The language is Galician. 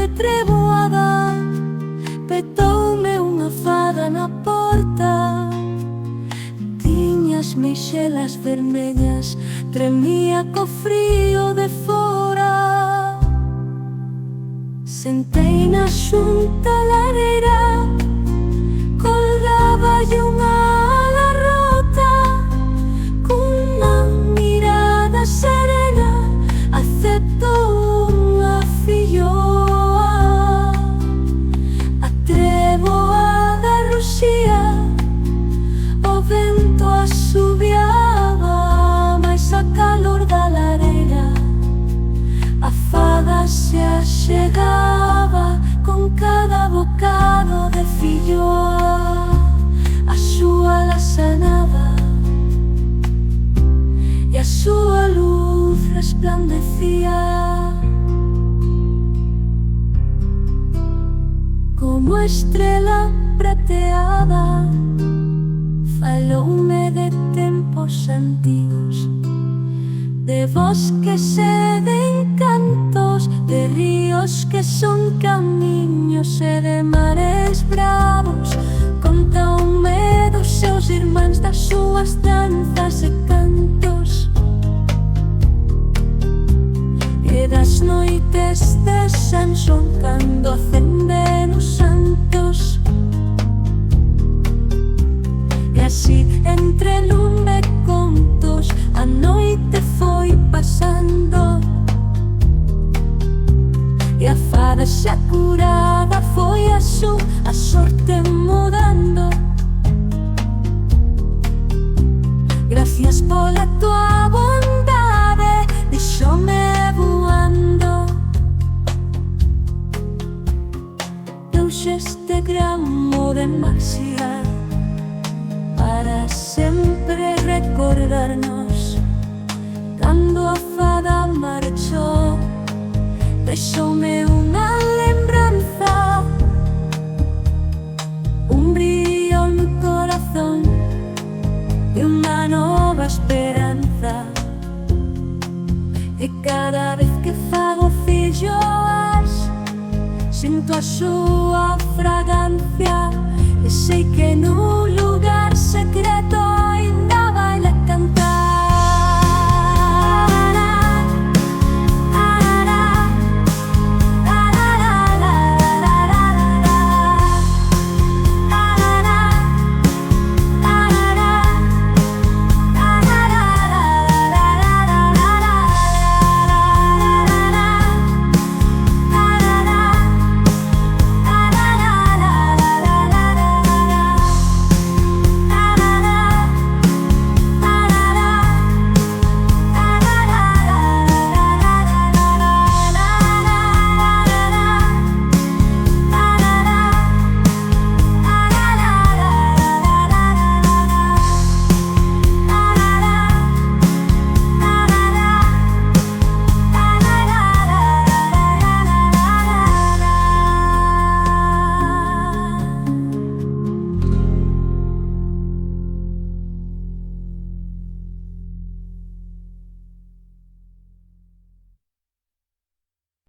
de treboada, petoume unha fada na porta. Tiña as meixelas vermellas, tremía co frío de fora. Sentei na xunta lareira, colgáballe unha ala rota. Cunha mirada serena aceptou unha filloa. A treboada ruxía, o vento asubiaba, mais a calor da lareira a fada se achegaba con cada bocado de filloa. A súa lasanada e a súa luz resplandecía como estrela prateada. Faloume de tempos antigos, de bosques e de encantos, de ríos que son camiños e de mares bravos. Contoume dos seus irmáns, das súas danzas e cantos, e das noites de San Xoán cando acenden os santos. E así, entre lume e contos, a noite foi pasando, e a fada xa curada foi a sorte mudando. Gracias pola tua bondade, deixoume voando. Deuxe este gramo de maxia para sempre recordarnos. Cando a fada marchou, deixoume unha lembranza, un brillo no corazón e unha nova esperanza. E cada vez que fago filloas, sinto a súa fragancia e sei que non